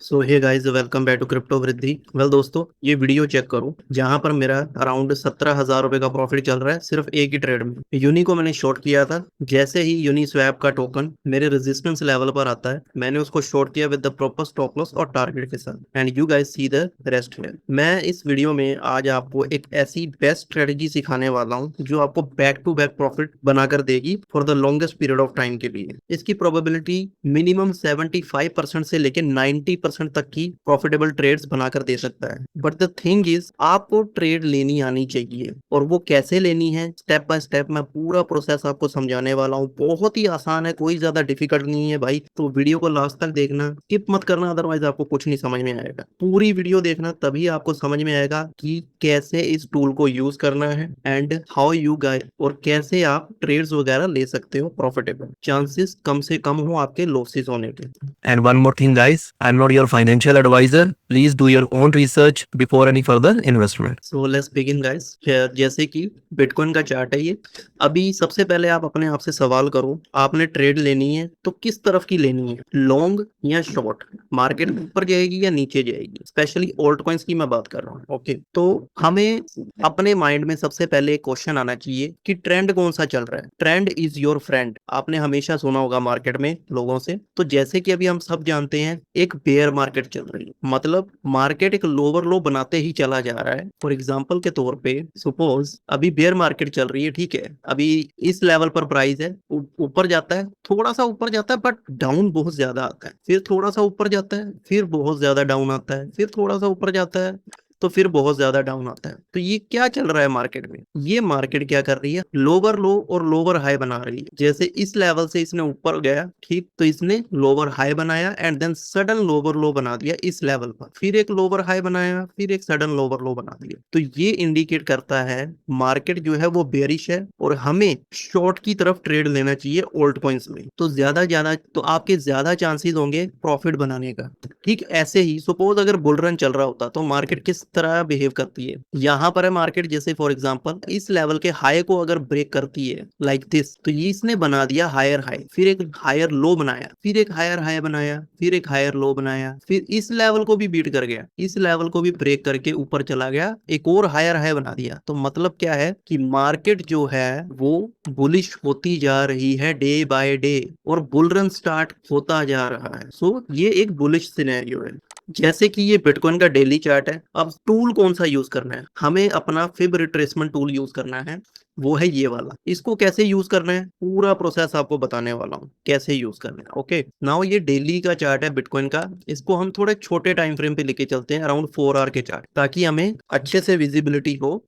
So hey guys, welcome back to crypto Vriddhi. Well दोस्तों, ये video check करो जहां पर मेरा अराउंड 17,000 रुपए का प्रॉफिट चल रहा है सिर्फ एक ही ट्रेड में। यूनी को मैंने शॉर्ट किया था। जैसे ही यूनी स्वैप का टोकन मेरे रेजिस्टेंस लेवल पर आता है, मैंने उसको शॉर्ट किया with the proper stop loss और टारगेट के साथ। And you guys see the rest here. मैं इस वीडियो में आज आपको एक ऐसी बेस्ट स्ट्रेटेजी सिखाने वाला हूँ जो आपको बैक टू बैक प्रॉफिट बनाकर देगी for the longest period of time के लिए। इसकी प्रोबेबिलिटी मिनिमम 75% से लेकर 90% तक की प्रॉफिटेबल ट्रेड्स बनाकर दे सकता है। बट द थिंग इज, आपको ट्रेड लेनी आनी चाहिए, और वो कैसे लेनी है स्टेप बाय स्टेप मैं पूरा प्रोसेस आपको समझाने वाला हूँ। बहुत ही आसान है, कोई ज्यादा डिफिकल्ट नहीं है भाई। तो वीडियो को लास्ट तक देखना, स्किप मत करना, अदरवाइज आपको कुछ नहीं समझ में आएगा। पूरी वीडियो देखना, तभी आपको समझ में आएगा कि कैसे इस टूल को यूज करना है एंड हाउ यू गाइस, और कैसे आप ट्रेड्स वगैरह ले सकते हो प्रॉफिटेबल। चांसेस कम से कम हो आपके लॉसेस होने के। And one more thing, guys, I'm not your financial advisor. Please do your own research before any further investment. So let's begin guys. जैसे कि बिटकॉइन का चार्ट है ये। अभी सबसे पहले आप अपने आप से सवाल करो, आपने ट्रेड लेनी है तो किस तरफ की लेनी है, लॉन्ग या शॉर्ट? मार्केट ऊपर जाएगी या नीचे जाएगी? स्पेशली ओल्ड कॉइन्स की मैं बात कर रहा हूँ। ओके, तो हमें अपने माइंड में सबसे पहले एक क्वेश्चन आना चाहिए कि ट्रेंड कौन सा चल रहा है। ट्रेंड इज योर फ्रेंड, आपने हमेशा सुना होगा मार्केट में लोगों से। तो जैसे कि अभी हम सब जानते हैं, एक बेयर मार्केट चल रही है, मतलब मार्केट एक लोअर लो बनाते ही चला जा रहा है। फॉर एग्जांपल के तौर पे सपोज अभी बेयर मार्केट चल रही है, ठीक है। अभी इस लेवल पर प्राइस है, ऊपर जाता है, थोड़ा सा ऊपर जाता है, बट डाउन बहुत ज्यादा आता है। फिर थोड़ा सा ऊपर जाता है, फिर बहुत ज्यादा डाउन आता है, फिर थोड़ा सा ऊपर जाता है, तो फिर बहुत ज्यादा डाउन आता है। तो ये क्या चल रहा है मार्केट में? ये मार्केट क्या कर रही है, लोअर लो और लोअर हाई बना रही है। जैसे इस लेवल से इसने ऊपर गया, ठीक, तो इसने लोअर हाई बनाया and then sudden lower low बना दिया इस लेवल पर, फिर एक लोअर हाई बनाया, फिर एक सडन लोअर लो बना दिया। तो ये इंडिकेट करता है मार्केट जो है वो बेरिश है और हमें शॉर्ट की तरफ ट्रेड लेना चाहिए ओल्ड कॉइन्स में। तो ज्यादा तो आपके ज्यादा चांसेस होंगे प्रॉफिट बनाने का। ठीक ऐसे ही सपोज अगर बुल रन चल रहा होता तो मार्केट किस तरह बिहेव करती है। यहाँ पर है मार्केट, जैसे फॉर एग्जांपल इस लेवल के हाई को अगर ब्रेक करती है लाइक दिस, तो ये इसने बना दिया हायर हाई, फिर एक हायर लो बनाया, फिर एक हायर हाई बनाया, फिर एक हायर लो बनाया, फिर इस लेवल को भी बीट कर गया, इस लेवल को भी ब्रेक करके ऊपर चला गया, एक और हायर हाई बना दिया। तो मतलब क्या है कि मार्केट जो है वो बुलिश होती जा रही है डे बाय डे, और बुल रन स्टार्ट होता जा रहा है। सो ये एक बुलिश सिनेरियो है। जैसे कि ये बिटकॉइन का डेली चार्ट है। अब टूल कौन सा यूज करना है, हमें अपना फिब रिट्रेसमेंट टूल यूज करना है, वो है ये वाला। इसको कैसे यूज करना है पूरा प्रोसेस आपको बताने वाला हूँ, कैसे यूज करना है। ओके, नाउ ये डेली का चार्ट है बिटकॉइन का। इसको हम थोड़े छोटे टाइम फ्रेम पे लेके चलते हैं, अराउंड 4 आवर के चार्ट, ताकि हमें अच्छे से विजिबिलिटी हो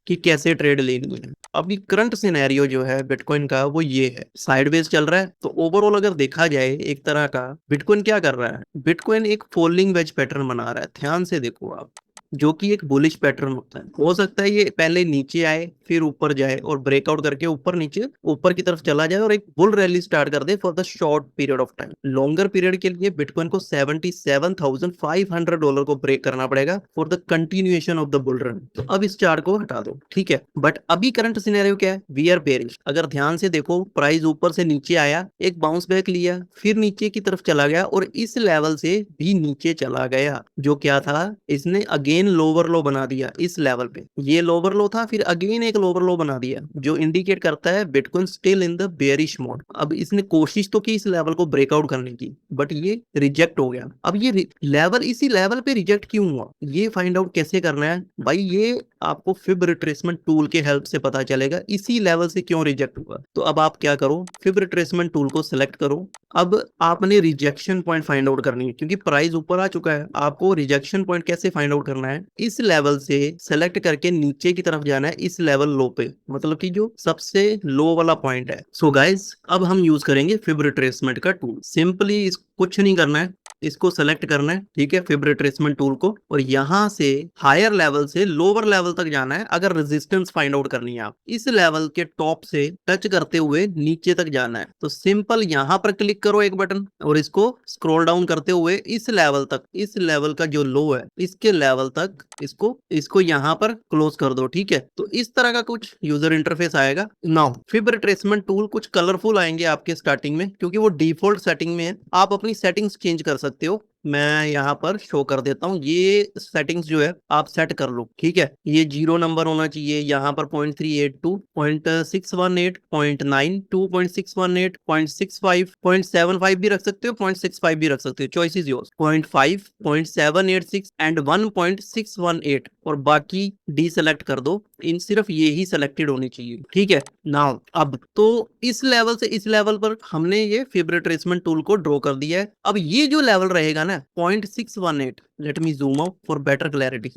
कि कैसे ट्रेड लेनी है। अभी करंट सिनेरियो जो है बिटकॉइन का वो ये है, साइडवेज चल रहा है। तो ओवरऑल अगर देखा जाए एक तरह का, बिटकॉइन क्या कर रहा है, बिटकॉइन एक फॉलिंग वेज पैटर्न बना रहा है। ध्यान से देखो आप, जो कि एक बुलिश पैटर्न होता है। हो सकता है ये पहले नीचे आए, फिर ऊपर जाए और ब्रेकआउट करके ऊपर नीचे ऊपर की तरफ चला जाए और एक बुल रैली स्टार्ट कर दे for the short period of time. Longer period के लिए बिटकॉइन को $77,500 को ब्रेक करना पड़ेगा for the continuation of the bull run. तो अब इस चार्ट को हटा दो, ठीक है। बट अभी करंट सिनेरियो क्या है, वी आर बेरिश। अगर ध्यान से देखो, प्राइस ऊपर से नीचे आया, एक बाउंस बैक लिया, फिर नीचे की तरफ चला गया और इस लेवल से भी नीचे चला गया। जो क्या था, इसने अगेन लोअर लो बना दिया इस लेवल पे। ये लोअर लो था, फिर अगेन एक लोअर लो बना दिया, जो इंडिकेट करता है bitcoin still in the bearish mode. अब इसने कोशिश तो की इस लेवल को ब्रेकआउट करने की, बट ये रिजेक्ट हो गया। अब ये लेवल इसी लेवल पे रिजेक्ट क्यों हुआ, ये फाइंड आउट कैसे करना है भाई, ये आपको फिब रिट्रेसमेंट टूल के हेल्प से पता चलेगा इसी लेवल से क्यों रिजेक्ट हुआ। तो अब आप क्या करो, फिब रिट्रेसमेंट टूल को सिलेक्ट करो। अब आपने रिजेक्शन पॉइंट फाइंड आउट करनी है, क्योंकि प्राइस ऊपर आ चुका है। आपको रिजेक्शन पॉइंट कैसे फाइंड आउट करना है, इस लेवल से सेलेक्ट करके नीचे की तरफ जाना है इस लेवल लो पे, मतलब कि जो सबसे लो वाला पॉइंट है। सो गाइस, अब हम यूज करेंगे फिब रिट्रेसमेंट का टूल। सिंपली कुछ नहीं करना है, इसको सेलेक्ट करना है, ठीक है, फिब रिट्रेसमेंट टूल को, और यहां से हायर लेवल से लोअर लेवल तक जाना है। अगर रेजिस्टेंस फाइंड आउट करनी है, आप इस लेवल के टॉप से टच करते हुए नीचे तक जाना है। तो सिंपल यहां पर क्लिक करो एक बटन, और इसको स्क्रॉल डाउन करते हुए इस लेवल तक, इस लेवल का जो लो है इसके लेवल तक इसको इसको यहां पर क्लोज कर दो, ठीक है। तो इस तरह का कुछ यूजर इंटरफेस आएगा। नाउ फिब रिट्रेसमेंट टूल कुछ कलरफुल आएंगे आपके स्टार्टिंग में, क्योंकि वो डिफॉल्ट सेटिंग में है। आप अपनी सेटिंग्स चेंज कर सकते हो मैं यहाँ पर शो कर देता हूँ। ये सेटिंग्स जो है आप सेट कर लो, ठीक है। ये 0 नंबर होना चाहिए, यहाँ पर 0.382, 0.618, 0.92, 0.618, 0.65, 0.75 भी रख सकते हो, 0.65 भी रख सकते हो, चॉइस इज योर्स। 0.5, 0.786 एंड 1.618 और बाकी डी सेलेक्ट कर दो। इन सिर्फ ये ही सिलेक्टेड होनी चाहिए, ठीक है। नाउ अब तो इस लेवल से इस लेवल पर हमने ये फिब रिट्रेसमेंट टूल को ड्रॉ कर दिया है। अब ये जो लेवल रहेगा ना 0.618, let me zoom out for better clarity.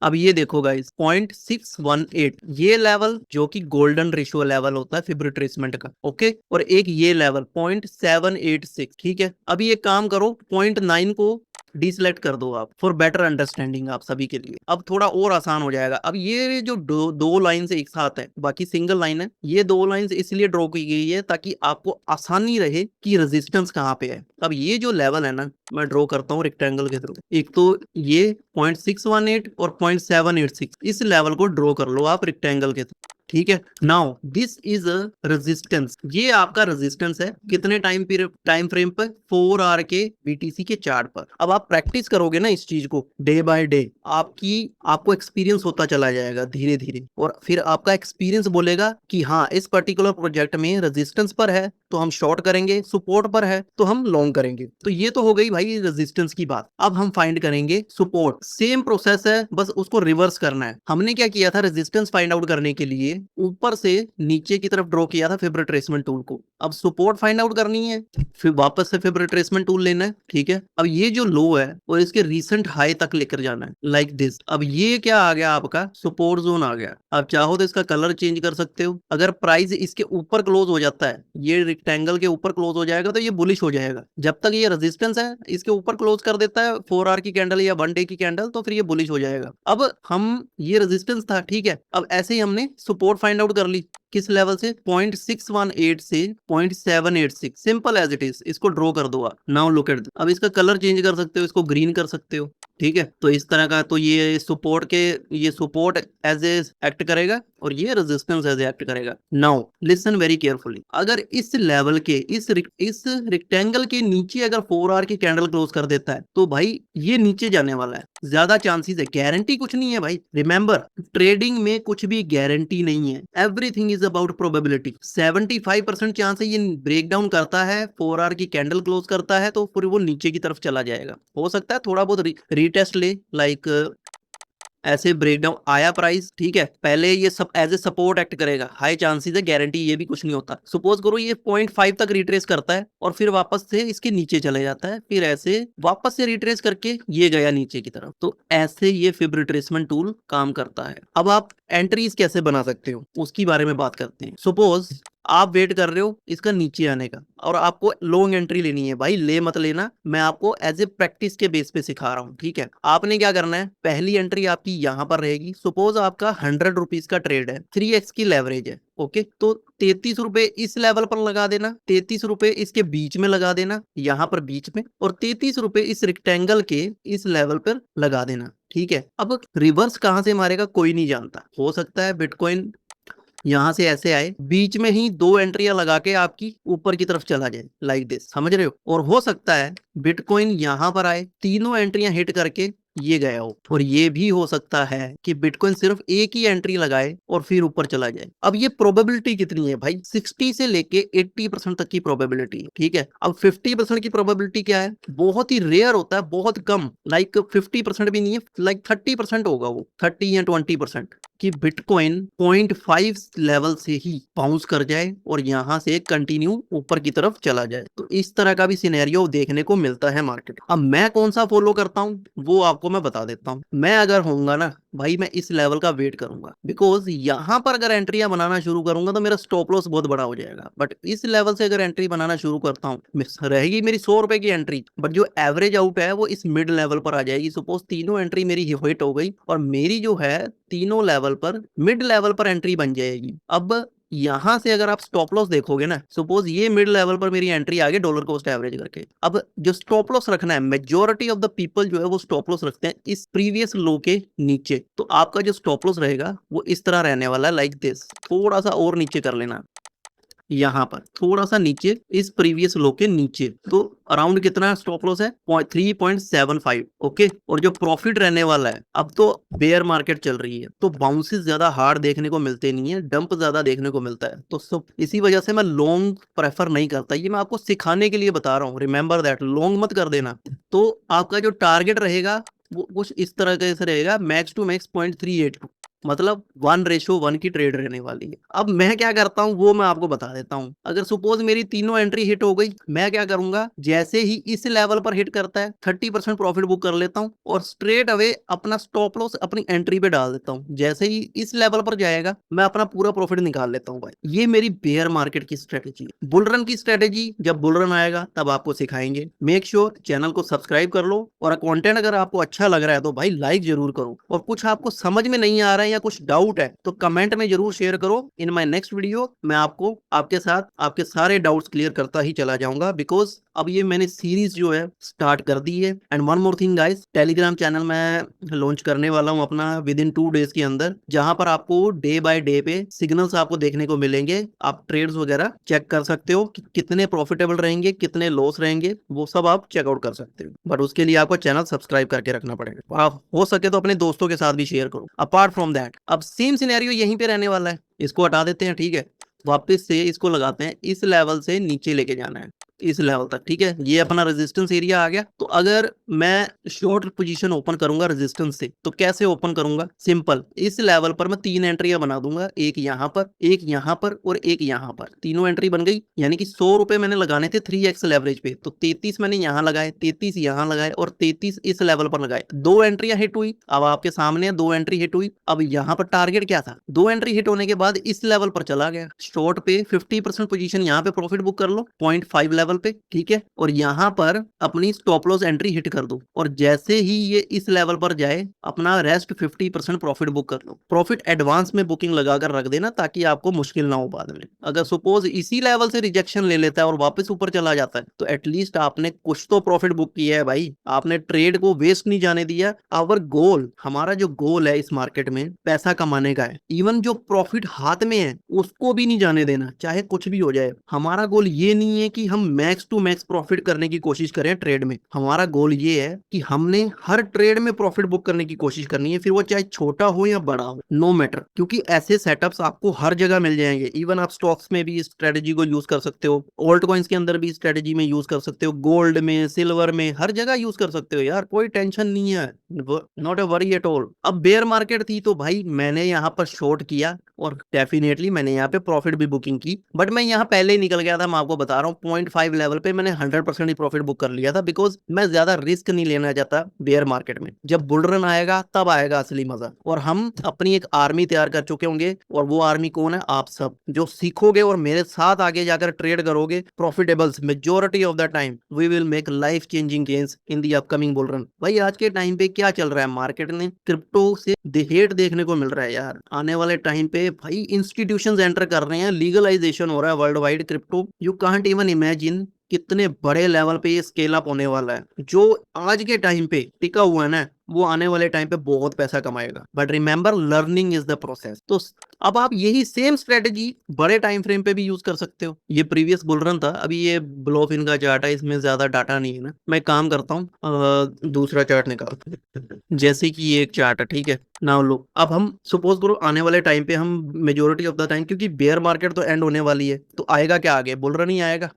अब ये देखो गाइस 0.618 ये लेवल जो कि गोल्डन रेशियो लेवल होता है फिब रिट्रेसमेंट का, ओके। और एक ये लेवल 0.786, ठीक है। अब ये काम करो 0.9 को डिसलेक्ट कर दो आप फॉर बेटर अंडरस्टैंडिंग आप सभी के लिए। अब थोड़ा और आसान हो जाएगा। अब ये जो दो लाइन से एक साथ है, बाकी सिंगल लाइन है, ये दो लाइन इसलिए ड्रॉ की गई है ताकि आपको आसानी रहे कि रेजिस्टेंस कहाँ पे है। अब ये जो लेवल है ना, मैं ड्रॉ करता हूँ रेक्टेंगल के थ्रू। एक तो ये 0.618 और 0.786 इस लेवल को ड्रॉ कर लो आप रेक्टेंगल के थ्रू, ठीक है। Now this is a resistance, ये आपका रेजिस्टेंस है कितने टाइम फ्रेम पर, 4 आवर के बीटीसी के चार्ट पर। अब आप प्रैक्टिस करोगे ना इस चीज को डे बाय डे, आपको एक्सपीरियंस होता चला जाएगा धीरे धीरे, और फिर आपका एक्सपीरियंस बोलेगा कि हाँ इस पर्टिकुलर प्रोजेक्ट में रेजिस्टेंस पर है तो हम शॉर्ट करेंगे, सपोर्ट पर है तो हम लॉन्ग करेंगे। तो ये तो हो गई भाई रेजिस्टेंस की बात। अब हम फाइंड करेंगे सपोर्ट। सेम प्रोसेस है, बस उसको रिवर्स करना है। हमने क्या किया था, रेजिस्टेंस फाइंड आउट करने के लिए ऊपर से नीचे की तरफ ड्रॉ किया था फिब रिट्रेसमेंट टूल को। अब सपोर्ट फाइंड आउट करनी है, फिर वापस से फिब रिट्रेसमेंट टूल लेना है, ठीक है। अब ये जो लो है और इसके रिसेंट हाई तक लेकर जाना है लाइक दिस। अब ये क्या आ गया, आपका सपोर्ट जोन आ गया। अब चाहो तो इसका कलर चेंज कर सकते हो। अगर प्राइस इसके ऊपर क्लोज हो जाता है, ये रेक्टेंगल के ऊपर क्लोज हो जाएगा तो ये बुलिश हो जाएगा। जब तक ये रेजिस्टेंस है इसके ऊपर क्लोज कर देता है 4 आवर की कैंडल या 1 डे की कैंडल, तो फिर ये बुलिश हो जाएगा। अब हम ये रेजिस्टेंस था, ठीक है। अब ऐसे ही हमने सपोर्ट फाइंड आउट कर ली, किस लेवल से, 0.618 से 0.786, सिंपल एज इट इज। इसको ड्रॉ कर दो आप। नाउ लुक एट, अब इसका कलर चेंज कर सकते हो, इसको ग्रीन कर सकते हो, ठीक है। तो इस तरह का, तो ये सपोर्ट एज ए एक्ट करेगा और ये रेजिस्टेंस एज एक्ट करेगा। नाउ लिसन वेरी केयरफुली, अगर इस लेवल के इस रेक्टेंगल के नीचे अगर 4 आवर की कैंडल क्लोज कर देता है तो भाई ये नीचे जाने वाला है, ज्यादा चांसेस है। गारंटी कुछ नहीं है भाई, रिमेंबर ट्रेडिंग में कुछ भी गारंटी नहीं है, everything is about probability. 75% chance है ये ब्रेक डाउन करता है, 4 आवर की कैंडल क्लोज करता है तो फिर वो नीचे की तरफ चला जाएगा। हो सकता है थोड़ा बहुत रीटेस्ट ले, लाइक ऐसे ब्रेकडाउन आया प्राइस, ठीक है, पहले ये सब एज ए सपोर्ट एक्ट करेगा, हाई चांसेस है, गारंटी ये भी कुछ नहीं होता। सपोज करो ये 0.5 तक रिट्रेस करता है और फिर वापस से इसके नीचे चले जाता है, फिर ऐसे वापस से रिट्रेस करके ये गया नीचे की तरफ। तो ऐसे ये फिब रिट्रेसमेंट टूल काम करता है। अब आप एंट्रीज कैसे बना सकते हो उसकी बारे में बात करते हैं। सपोज आप वेट कर रहे हो इसका नीचे आने का और आपको लॉन्ग एंट्री लेनी है, भाई ले मत लेना, मैं आपको एज ए प्रैक्टिस के बेस पे सिखा रहा हूँ, ठीक है। आपने क्या करना है, पहली एंट्री आपकी यहाँ पर रहेगी। सपोज आपका 100 रुपीज का ट्रेड है, 3x की लेवरेज है, ओके। तो 33 रुपए इस लेवल पर लगा देना, 33 रुपए इसके बीच में लगा देना, यहाँ पर बीच में, और 33 रुपए इस रेक्टेंगल के इस लेवल पर लगा देना, ठीक है। अब रिवर्स कहां से मारेगा कोई नहीं जानता, हो सकता है बिटकॉइन यहां से ऐसे आए, बीच में ही 2 एंट्रियां लगा के आपकी ऊपर की तरफ चला जाए लाइक दिस, समझ रहे हो। और हो सकता है बिटकॉइन यहां पर आए, तीनों एंट्रियां हिट करके ये गया हो। और ये भी हो सकता है कि बिटकॉइन सिर्फ एक ही एंट्री लगाए और फिर ऊपर चला जाए। अब ये प्रोबेबिलिटी कितनी है भाई, 60 से लेके 80% तक की प्रोबेबिलिटी, ठीक है। अब 50% की प्रोबेबिलिटी क्या है, बहुत ही रेयर होता है, बहुत कम, लाइक 50% भी नहीं है, लाइक 30% होगा वो, 30 या 20%, कि बिटकॉइन 0.5 लेवल से ही बाउंस कर जाए और यहां से कंटिन्यू ऊपर की तरफ चला जाए। तो इस तरह का भी सिनेरियो देखने को मिलता है मार्केट। अब मैं कौन सा फॉलो करता हूं वो आपको मैं बता देता हूं। मैं अगर होऊंगा ना भाई, मैं इस लेवल का वेट करूंगा, बिकॉज यहां पर अगर एंट्रियां बनाना शुरू करूंगा तो मेरा स्टॉप लॉस बहुत बड़ा हो जाएगा। बट इस लेवल से अगर एंट्री बनाना शुरू करता हूं, रहेगी मेरी 100 रुपए की एंट्री, बट जो एवरेज आउट है वो इस मिड लेवल पर आ जाएगी। सपोज तीनों एंट्री मेरी हिट हो गई और मेरी जो है तीनों लेवल पर मिड लेवल पर एंट्री बन जाएगी। अब यहां से अगर आप स्टॉप लॉस देखोगे ना, सपोज ये मिड लेवल पर मेरी एंट्री आ गई डॉलर कॉस्ट एवरेज करके। अब जो स्टॉप लॉस रखना है, मेजॉरिटी ऑफ द पीपल जो है वो स्टॉप लॉस रखते हैं इस प्रीवियस लो के नीचे। तो आपका जो स्टॉप लॉस रहेगा वो इस तरह रहने वाला है, लाइक दिस, थोड़ा सा और नीचे कर लेना, यहाँ पर थोड़ा सा नीचे, इस प्रीवियस लो के नीचे, तो अराउंड कितना स्टॉप लॉस है 3.75। ओके, और जो प्रॉफिट रहने वाला है, अब तो बेयर मार्केट चल रही है तो बाउंसेस ज्यादा हार्ड देखने को मिलते नहीं है, डंप ज्यादा देखने को मिलता है, तो सब इसी वजह से मैं लॉन्ग प्रेफर नहीं करता। ये मैं आपको सिखाने के लिए बता रहा हूँ, रिमेंबर दैट, लॉन्ग मत कर देना। तो आपका जो टारगेट रहेगा वो कुछ इस तरह से रहेगा, मैक्स टू मैक्स 0.382, मतलब 1:1 की ट्रेड रहने वाली है। अब मैं क्या करता हूँ वो मैं आपको बता देता हूँ। अगर सपोज मेरी तीनों एंट्री हिट हो गई, मैं क्या करूंगा, जैसे ही इस लेवल पर हिट करता है 30% प्रॉफिट बुक कर लेता हूँ और स्ट्रेट अवे अपना स्टॉप लॉस अपनी एंट्री पे डाल देता हूँ। जैसे ही इस लेवल पर जाएगा मैं अपना पूरा प्रॉफिट निकाल लेता हूँ भाई। ये मेरी बेयर मार्केट की स्ट्रेटेजी है। बुल रन की स्ट्रेटेजी जब बुल रन आएगा तब आपको सिखाएंगे। मेक श्योर चैनल को सब्सक्राइब कर लो, और कंटेंट अगर आपको अच्छा लग रहा है तो भाई लाइक जरूर करो, और कुछ आपको समझ में नहीं आ रहा है या कुछ डाउट है तो कमेंट में जरूर शेयर करो। इन माय नेक्स्ट वीडियो मैं आपको आपके साथ आपके सारे डाउट्स क्लियर करता ही चला जाऊंगा, बिकॉज अब ये मैंने सीरीज जो है स्टार्ट कर दी है। And one more thing guys, Telegram channel मैं लॉन्च करने वाला हूं अपना विद इन 2 डेज के अंदर, जहां पर आपको डे बाय डे पे सिग्नल्स आपको देखने को मिलेंगे। आप ट्रेड्स वगैरह चेक कर सकते हो कि कितने प्रॉफिटेबल रहेंगे, कितने लॉस रहेंगे, वो सब आप चेकआउट कर सकते हो। बट उसके लिए आपको चैनल सब्सक्राइब करके रखना पड़ेगा। आप हो सके तो अपने दोस्तों के साथ भी शेयर करो। अपार्ट फ्रॉम दैट, अब सेम सिनेरियो यहीं पे रहने वाला है, इसको हटा देते हैं, ठीक है, वापस से इसको लगाते हैं, इस लेवल से नीचे लेके जाना है इस लेवल तक, ठीक है। ये अपना रेजिस्टेंस एरिया आ गया। तो अगर मैं शॉर्ट पोजीशन ओपन करूंगा रेजिस्टेंस से, तो कैसे ओपन करूंगा, सिंपल, इस लेवल पर मैं 3 एंट्रियां बना दूंगा, एक यहाँ पर, एक यहाँ पर और एक यहाँ पर। तीनों एंट्री बन गई, यानी कि 100 रुपए मैंने लगाने थे 3x लेवरेज पे, तो 33 मैंने यहाँ लगाए, 33 यहाँ लगाए और 33 इस लेवल पर लगाए। 2 एंट्रियां हिट हुई, अब आपके सामने 2 एंट्री हिट हुई। अब यहाँ पर टारगेट क्या था, 2 एंट्री हिट होने के बाद इस लेवल पर चला गया, शॉर्ट पे 50% पोजीशन यहाँ पे प्रॉफिट बुक कर लो 0.5 लेवल पे, ठीक है, और यहाँ पर अपनी स्टॉप लॉस एंट्री हिट कर दो, और जैसे ही ये इस लेवल पर जाए अपना रेस्ट 50% प्रॉफिट बुक कर लो। प्रॉफिट एडवांस में बुकिंग लगाकर रख देना ताकि आपको मुश्किल ना हो बाद में। अगर सपोज इसी लेवल से रिजेक्शन ले लेता है और वापस ऊपर चला जाता है तो एटलीस्ट आपने कुछ तो प्रॉफिट बुक किया है भाई, आपने ट्रेड को वेस्ट नहीं जाने दिया। आवर गोल, हमारा जो गोल है इस मार्केट में पैसा कमाने का है, इवन जो प्रॉफिट हाथ में है उसको भी नहीं जाने देना, चाहे कुछ भी हो जाए। हमारा गोल ये नहीं है कि हम मैक्स टू मैक्स प्रॉफिट करने की कोशिश करें ट्रेड में, हमारा गोल ये है कि हमने हर ट्रेड में प्रॉफिट बुक करने की कोशिश करनी है, फिर वो चाहे छोटा हो या बड़ा हो, नो मैटर, क्योंकि ऐसे सेटअप्स आपको हर जगह मिल जाएंगे। इवन आप स्टॉक्स में भी इस स्ट्रेटेजी को यूज कर सकते हो, ऑल्ट कॉइन्स के अंदर भी स्ट्रेटेजी में यूज कर सकते हो, गोल्ड में, सिल्वर में, हर जगह यूज कर सकते हो यार, कोई टेंशन नहीं है, not a worry at all. अब बेयर मार्केट थी तो भाई मैंने यहाँ पर शॉर्ट किया और डेफिनेटली मैंने यहाँ पे प्रॉफिट भी बुकिंग की, बट मैं यहाँ पहले ही निकल गया था, मैं आपको बता रहा हूँ 0.5 लेवल पे मैंने 100% ही प्रॉफिट बुक कर लिया था, बिकॉज मैं ज्यादा रिस्क नहीं लेना चाहता बेयर मार्केट में। जब बुल रन आएगा तब आएगा असली मजा, और हम अपनी एक आर्मी तैयार कर चुके होंगे, और वो आर्मी कौन है, आप सब जो सीखोगे और मेरे साथ आगे जाकर ट्रेड करोगे profitables, majority of the time we will make life changing gains in the upcoming bull run. भाई आज के टाइम पे क्या चल रहा है मार्केट में, क्रिप्टो से हेट देखने को मिल रहा है यार। आने वाले टाइम पे भाई इंस्टीट्यूशंस एंटर कर रहे हैं, लीगलाइजेशन हो रहा है world wide crypto, you can't even imagine कितने बड़े लेवल पे ये स्केल अप होने वाला है। जो आज के टाइम पे टिका हुआ है ना, वो आने वाले टाइम पे बहुत पैसा कमाएगा, but remember learning is the process. तो अब आप यही सेम स्ट्रेटेजी बड़े टाइम फ्रेम पे भी यूज कर सकते हो। ये प्रीवियस बुल रन था, अभी ये ब्लोफिन का चार्ट है, इसमें ज्यादा डाटा नहीं है ना, मैं काम करता हूँ दूसरा चार्ट निकाल, जैसे कि ये एक चार्ट है, ठीक है। नाउ लो, अब हम सपोज करो आने वाले टाइम पे हम मेजोरिटी ऑफ द टाइम, क्योंकि बेयर मार्केट तो एंड होने वाली है, तो आएगा क्या आगे, बुल रन ही आएगा।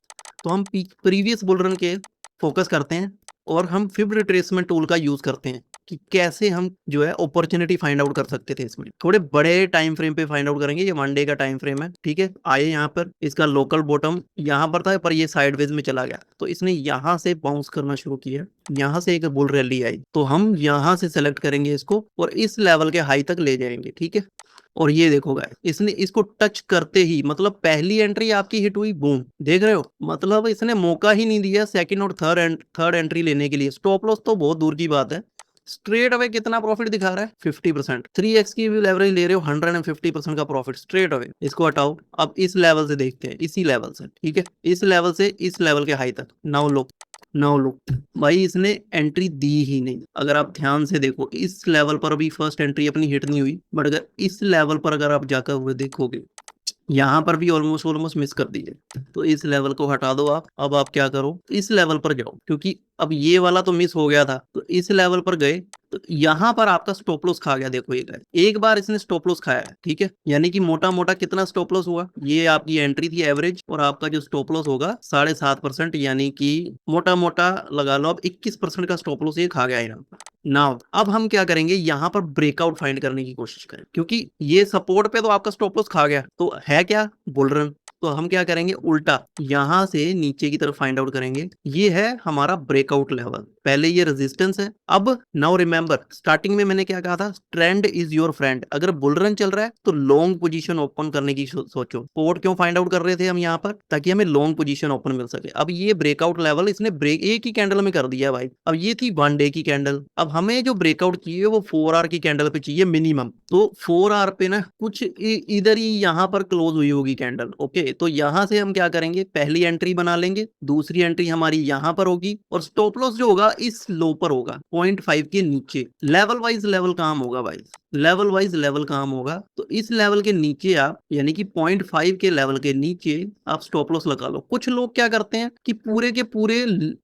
तो हम प्रीवियस बुल रन के फोकस करते हैं और हम फिब रिट्रेसमेंट टूल का यूज करते हैं कि कैसे हम जो है अपॉर्चुनिटी फाइंड आउट कर सकते थे। इसमें थोड़े बड़े टाइम फ्रेम पे फाइंड आउट करेंगे, ये 1 डे का टाइम फ्रेम है, ठीक है। आए यहाँ पर, इसका लोकल बॉटम यहाँ पर था पर ये साइडवेज में चला गया, तो इसने यहाँ से बाउंस करना शुरू किया, यहाँ से एक बुल रैली आई, तो हम यहाँ से सेलेक्ट करेंगे इसको और इस लेवल के हाई तक ले जाएंगे, ठीक है। और ये देखो गाइस, इसने इसको टच करते ही, मतलब पहली एंट्री आपकी हिट हुई, बूम, देख रहे हो, मतलब इसने मौका ही नहीं दिया सेकंड और थर्ड एंट्री लेने के लिए। स्टॉप लॉस तो बहुत दूर की बात है, स्ट्रेट अवे कितना प्रॉफिट दिखा रहा है, 50%। 3x की भी लेवरेज ले रहे हो, 150% का प्रॉफिट स्ट्रेट अवे। इसको हटाओ, अब इस लेवल से देखते हैं, इसी लेवल से, ठीक है, इस लेवल से इस लेवल के हाई तक। नाउ लुक भाई, इसने एंट्री दी ही नहीं। अगर आप ध्यान से देखो, इस लेवल पर अभी फर्स्ट एंट्री अपनी हिट नहीं हुई, बट अगर इस लेवल पर अगर आप जाकर हुए देखोगे, यहाँ पर भी ऑलमोस्ट मिस कर दीजिए, तो इस लेवल को हटा दो आप। अब आप क्या करो, इस लेवल पर जाओ, क्योंकि अब ये वाला तो मिस हो गया था, तो इस लेवल पर गए तो यहाँ पर आपका स्टॉप लॉस खा गया। देखो ये गाइस, एक बार इसने स्टॉप लॉस खाया है, ठीक है, यानी कि मोटा मोटा कितना स्टॉप लॉस हुआ, ये आपकी एंट्री थी एवरेज, और आपका जो स्टॉप लॉस होगा 7.5%, यानी कि मोटा मोटा लगा लो अब 21% का स्टॉप लॉस ये खा गया यहाँ पर। नाउ अब हम क्या करेंगे, यहाँ पर ब्रेकआउट फाइंड करने की कोशिश करें, क्योंकि ये सपोर्ट पे तो आपका स्टॉप लॉस खा गया, तो है क्या, बुल रन। तो हम क्या करेंगे, उल्टा यहां से नीचे की तरफ फाइंड आउट करेंगे। ये है हमारा ब्रेकआउट लेवल, पहले ये रेजिस्टेंस है। अब नाउ रिमेंबर, स्टार्टिंग में मैंने क्या कहा था, ट्रेंड इज योर फ्रेंड। अगर बुल रन चल रहा है तो लॉन्ग पोजीशन ओपन करने की सोचो। सपोर्ट क्यों फाइंड आउट कर रहे थे हम यहाँ पर, ताकि हमें लॉन्ग पोजीशन ओपन मिल सके। अब ये ब्रेकआउट लेवल इसने ब्रेक एक ही कैंडल में कर दिया भाई। अब ये थी 1 डे की कैंडल, अब हमें जो ब्रेकआउट चाहिए वो 4 आवर की कैंडल पे चाहिए मिनिमम। तो 4 आवर पे ना कुछ इधर ही यहाँ पर क्लोज हुई होगी कैंडल। ओके, तो यहाँ से हम क्या करेंगे, पहली एंट्री बना लेंगे, दूसरी एंट्री हमारी यहाँ पर होगी, और स्टॉप लॉस जो होगा इस लो पर होगा, 0.5 के नीचे। लेवल वाइज लेवल काम होगा भाई, लेवल वाइज लेवल काम होगा। तो इस लेवल के नीचे आप, यानी कि 0.5 के लेवल के नीचे आप स्टॉप लॉस लगा लो। कुछ लोग क्या करते हैं कि पूरे के पूरे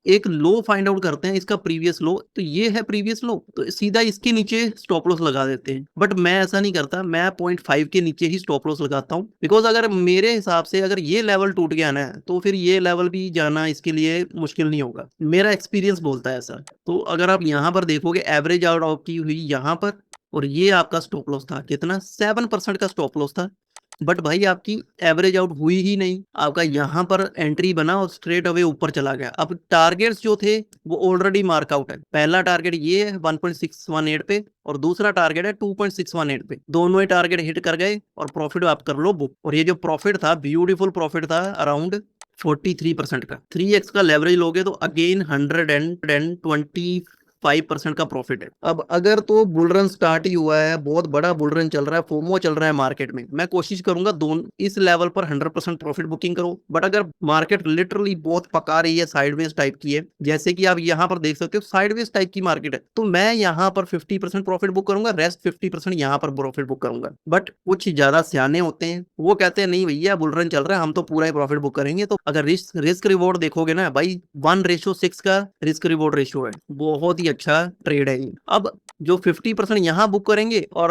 एक लो फाइंड आउट करते हैं, इसका प्रीवियस लो, तो ये है प्रीवियस लो, तो सीधा इसके नीचे स्टॉप लॉस लगा देते हैं। बट मैं ऐसा नहीं करता, मैं 0.5 के नीचे ही स्टॉप लॉस लगाता हूँ, बिकॉज अगर मेरे हिसाब से अगर ये लेवल टूट गया ना, तो फिर ये लेवल भी जाना इसके लिए मुश्किल नहीं होगा, मेरा एक्सपीरियंस बोलता है ऐसा। तो अगर आप यहाँ पर देखोगे, एवरेज आउट आपकी हुई यहाँ पर, और ये आपका स्टॉप लॉस था कितना, 7% का स्टॉप लॉस था। बट भाई आपकी एवरेज आउट हुई ही नहीं, आपका यहाँ पर एंट्री बना और स्ट्रेट अवे ऊपर चला गया। अब टारगेट्स जो थे वो ऑलरेडी मार्क आउट है। पहला टारगेट ये है 1.618 पे, और दूसरा टारगेट है 2.618 पे। दोनों ही टारगेट हिट कर गए और प्रॉफिट आप कर लो बुक। और ये जो प्रॉफिट था, ब्यूटीफुल प्रॉफिट था, अराउंड 43% का। 3x का लेवरेज लोगे तो अगेन 125% का प्रॉफिट है। अब अगर तो बुल रन स्टार्ट ही हुआ है, बहुत बड़ा बुल रन चल रहा है, फोमो चल रहा है मार्केट में, मैं कोशिश करूंगा दोनों इस लेवल पर 100% प्रॉफिट बुकिंग करो। बट अगर मार्केट लिटरली बहुत पका रही है, साइडवेज टाइप की है, जैसे कि आप यहाँ पर देख सकते हो साइडवेज टाइप की मार्केट है, तो मैं यहाँ पर 50% प्रॉफिट बुक करूंगा, रेस्ट 50% यहाँ पर प्रॉफिट बुक करूंगा। बट कुछ ज्यादा सियाने होते हैं, वो कहते हैं नहीं भैया बुल रन चल रहा है, हम तो पूरा ही प्रॉफिट बुक करेंगे। तो अगर रिस्क रिवॉर्ड देखोगे ना भाई, 1:6 का रिस्क रिवॉर्ड रेशियो है, बहुत ही अच्छा ट्रेड है ये। अब जो 50% यहाँ बुक करेंगे और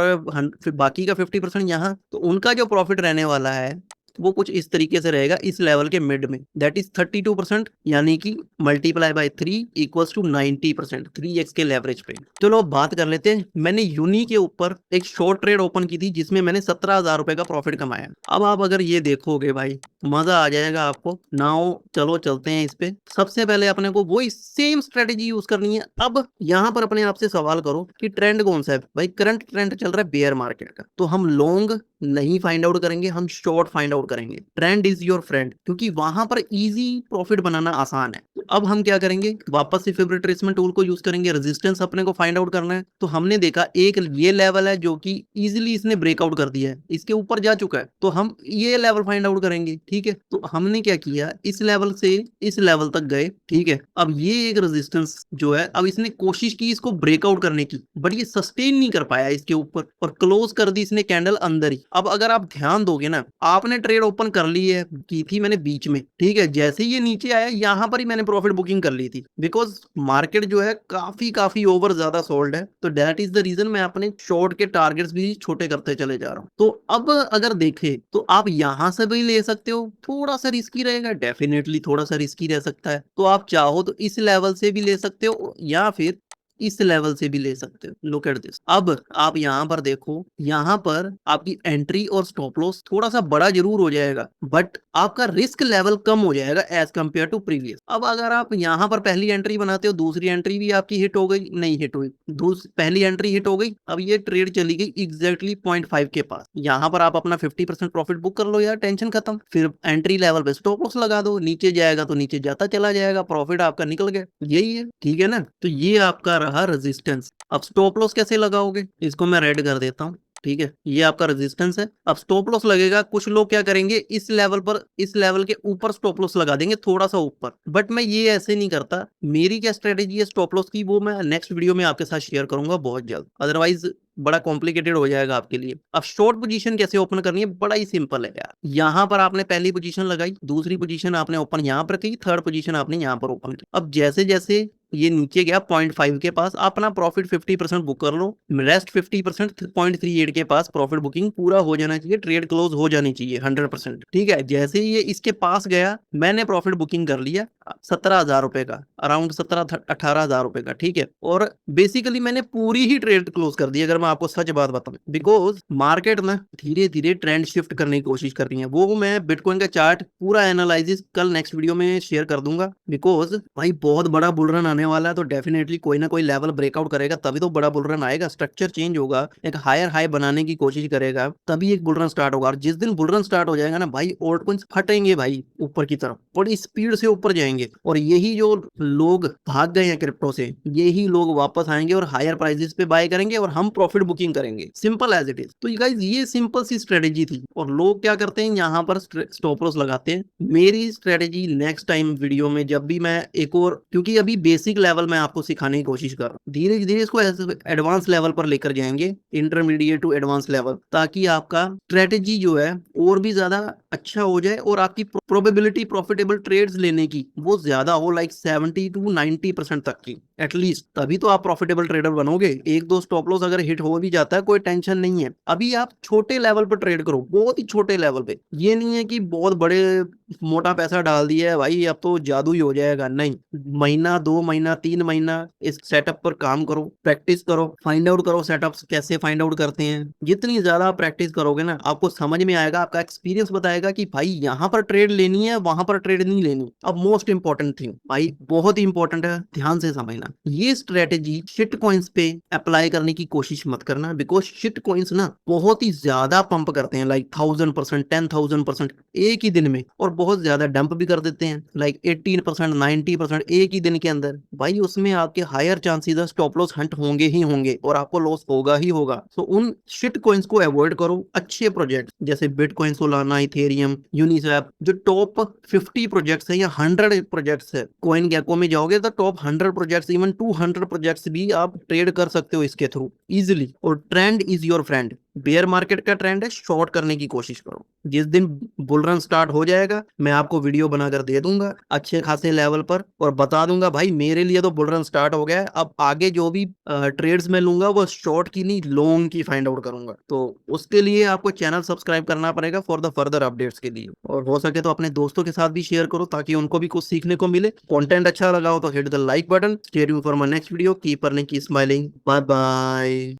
फिर बाकी का 50% यहाँ, तो उनका जो प्रॉफिट रहने वाला है वो कुछ इस तरीके से रहेगा, इस लेवल के मिड में, दैट इज 32%, यानी कि multiply by 3 equals to 90%, 3x के लेवरेज पे। चलो अब बात कर लेते हैं, मैंने यूनी के ऊपर एक शॉर्ट ट्रेड ओपन की थी जिसमें मैंने 17,000 रुपए का प्रॉफिट कमाया। अब आप अगर ये देखोगे भाई, मजा आ जाएगा आपको। नाउ चलो चलते हैं इस पे। सबसे पहले अपने को वही सेम स्ट्रेटेजी यूज करनी है। अब यहाँ पर अपने आप से सवाल करो कि ट्रेंड कौन सा है भाई, करंट ट्रेंड चल रहा है बेयर मार्केट का, तो हम लॉन्ग नहीं फाइंड आउट करेंगे, हम शॉर्ट फाइंड आउट करेंगे। ट्रेंड इज योर फ्रेंड, क्योंकि वहां पर इजी प्रॉफिट बनाना आसान है। अब हम क्या करेंगे, वापस से फेवरेट ट्रेसमेंट टूल को यूज करेंगे, रेजिस्टेंस अपने को फाइंड आउट करना है। तो हमने देखा एक ये लेवल है जो कि इजीली इसने ब्रेकआउट कर दिया है, इसके ऊपर जा चुका है, तो हम ये लेवल फाइंड आउट करेंगे। ठीक है, तो हमने क्या किया, इस लेवल से इस लेवल तक गए। ठीक है, अब ये एक रेजिस्टेंस जो है, अब इसने कोशिश की इसको ब्रेकआउट करने की, बट ये सस्टेन नहीं कर पाया इसके ऊपर, और क्लोज कर दी इसने कैंडल अंदर ही। अब अगर आप ध्यान दोगे ना, आपने ट्रेड ओपन कर ली है, की थी मैंने बीच में, ठीक है, जैसे ही ये नीचे आया यहाँ पर ही मैंने प्रॉफिट बुकिंग कर ली थी, बिकॉज मार्केट जो है काफी ओवर ज्यादा सोल्ड है। तो दैट इज द रीजन मैं अपने शॉर्ट के टारगेट्स भी छोटे करते चले जा रहा हूँ। तो अब अगर देखें तो आप यहाँ से भी ले सकते हो, थोड़ा सा रिस्की रहेगा, डेफिनेटली थोड़ा सा रिस्की रह सकता है। तो आप चाहो तो इस लेवल से भी ले सकते हो, या फिर इस लेवल से भी ले सकते हो। Look at this. अब आप यहाँ पर देखो, यहाँ पर आपकी एंट्री और स्टॉप लॉस थोड़ा सा बड़ा जरूर हो जाएगा, बट आपका रिस्क लेवल कम हो जाएगा एज कंपेयर टू प्रीवियस। अब अगर आप यहाँ पर पहली एंट्री बनाते हो, दूसरी एंट्री भी आपकी हिट हो गई, नहीं हिट हुई, पहली एंट्री हिट हो गई, अब ये ट्रेड चली गई एग्जैक्टली 0.5 के पास। यहाँ पर आप अपना 50% प्रॉफिट बुक कर लो यार, टेंशन खत्म। फिर एंट्री लेवल पे स्टॉप लॉस लगा दो, नीचे जाएगा तो नीचे जाता चला जाएगा, प्रॉफिट आपका निकल गया। यही है, ठीक है ना। तो ये आपका रहा रेजिस्टेंस। अब स्टॉप लॉस कैसे लगाओगे, इसको मैं रेड कर देता हूँ। ठीक है, ये आपका रेजिस्टेंस है। अब स्टॉप लॉस लगेगा, कुछ लोग क्या करेंगे, इस लेवल पर, इस लेवल के ऊपर स्टॉप लॉस लगा देंगे, थोड़ा सा ऊपर, बट मैं ये ऐसे नहीं करता। मेरी क्या स्ट्रेटेजी है स्टॉप लॉस की, वो मैं नेक्स्ट वीडियो में आपके साथ शेयर करूंगा बहुत जल्द। अदरवाइज बड़ा कॉम्प्लिकेटेड हो जाएगा आपके लिए। अब शॉर्ट पोजीशन कैसे ओपन करनी है, बड़ा ही सिंपल है यार। यहाँ पर आपने पहली पोजीशन लगाई, दूसरी पोजीशन आपने ओपन यहाँ पर की, थर्ड पोजीशन आपने यहाँ पर ओपन की। अब जैसे जैसे ये नीचे गया 0.5 के पास, अपना प्रॉफिट 50% बुक कर लो, रेस्ट 50% 0.38 के पास प्रॉफिट बुकिंग पूरा हो जाना चाहिए, ट्रेड क्लोज हो जानी चाहिए 100%। ठीक है, जैसे ही ये इसके पास गया मैंने प्रॉफिट बुकिंग कर लिया 17,000 रुपए का, अराउंड 17-18,000 रुपए का। ठीक है, और बेसिकली मैंने पूरी ही ट्रेड क्लोज कर दी अगर मैं आपको सच बात बताऊं, बिकॉज मार्केट ना धीरे धीरे ट्रेंड शिफ्ट करने की कोशिश कर रही है। वो मैं बिटकॉइन का चार्ट पूरा एनालिसिस कल नेक्स्ट वीडियो में शेयर कर दूंगा, बिकॉज भाई बहुत बड़ा बुल रन आने वाला है, तो डेफिनेटली कोई ना कोई लेवल ब्रेकआउट करेगा तभी तो बड़ा बुल रन आएगा। स्ट्रक्चर चेंज होगा, एक हायर हाई बनाने की कोशिश करेगा, तभी एक बुल रन स्टार्ट होगा। और जिस दिन बुल रन स्टार्ट हो जाएगा ना भाई, ऑल्ट कॉइंस फटेंगे भाई ऊपर की तरफ, बड़ी स्पीड से ऊपर जाएंगे। और यही जो लोग भाग गए हैं क्रिप्टो से, यही लोग वापस आएंगे और हायर प्राइसेस पे बाय करेंगे और हम प्रॉफिट बुकिंग करेंगे, सिंपल एज इट इज। तो गाइस ये सिंपल सी स्ट्रेटेजी थी, और लोग क्या करते हैं यहाँ पर स्टॉप लॉस लगाते हैं। मेरी स्ट्रेटेजी नेक्स्ट टाइम वीडियो में जब भी मैं एक और, क्योंकि अभी बेसिक लेवल में आपको सिखाने की कोशिश कर रहा हूँ, धीरे धीरे इसको एडवांस लेवल पर लेकर जाएंगे, इंटरमीडिएट टू एडवांस लेवल, ताकि आपका स्ट्रेटेजी जो है और भी ज्यादा अच्छा हो जाए और आपकी प्रोबेबिलिटी प्रॉफिटेबल ट्रेड्स लेने की वो ज्यादा हो, लाइक 70 to 90% तक की एटलीस्ट, तभी तो आप प्रॉफिटेबल ट्रेडर बनोगे। एक दो स्टॉप लॉस अगर हिट हो भी जाता है कोई टेंशन नहीं है, अभी आप छोटे लेवल पर ट्रेड करो, बहुत ही छोटे लेवल पे। ये नहीं है कि बहुत बड़े मोटा पैसा डाल दिया है भाई अब तो जादू ही हो जाएगा, नहीं। महीना, 2 महीना, 3 महीना इस सेटअप पर काम करो, प्रैक्टिस करो, फाइंड आउट करो सेटअप्स कैसे फाइंड आउट करते हैं। जितनी ज्यादा प्रैक्टिस करोगे ना आपको समझ में आएगा, आपका एक्सपीरियंस बताएगा कि भाई यहाँ पर ट्रेड लेनी है, वहां पर ट्रेड नहीं लेनी। अब मोस्ट इंपॉर्टेंट थिंग भाई, बहुत ही इंपॉर्टेंट है, ध्यान से समझना, ये स्ट्रेटेजी शिट कॉइंस पे अप्लाई करने की कोशिश मत करना, बिकॉज शिट कॉइंस ना बहुत ही ज्यादा पंप करते हैं, लाइक 1000%, 10,000% एक ही दिन में, और बहुत ज्यादा डंप भी कर देते हैं, लाइक 18%, 90% एक ही दिन के अंदर। भाई उसमें आपके हायर चांसेस है स्टॉप लॉस हंट होंगे ही होंगे और आपको लॉस होगा ही होगा। तो उन शिट कॉइंस को अवॉइड करो। अच्छे प्रोजेक्ट जैसे बिटकॉइन, सोलाना, इथेरियम, यूनिस्वैप, जो टॉप 50 प्रोजेक्ट्स है या 100 प्रोजेक्ट्स है, कॉइन गेको में जाओगे तो टॉप 100 प्रोजेक्ट्स, इवन 200 प्रोजेक्ट्स भी आप ट्रेड कर सकते हो इसके थ्रू इजिली। और trend is your friend, bear market का ट्रेंड है, शॉर्ट करने की कोशिश करो। जिस दिन बुल रन स्टार्ट हो जाएगा मैं आपको वीडियो बनाकर दे दूंगा अच्छे खासे लेवल पर, और बता दूंगा भाई मेरे लिए तो बुल रन स्टार्ट हो गया है, अब आगे जो भी ट्रेड्स मैं लूंगा वो शॉर्ट की नहीं लॉन्ग की फाइंड आउट करूंगा। तो उसके लिए आपको चैनल सब्सक्राइब करना पड़ेगा फॉर द फर्दर अपडेट्स के लिए, और हो सके तो अपने दोस्तों के साथ भी शेयर करो ताकि उनको भी कुछ सीखने को मिले। कंटेंट अच्छा लगा हो तो hit the like button. Stay tuned for my next video, keep earning, keep smiling, bye bye.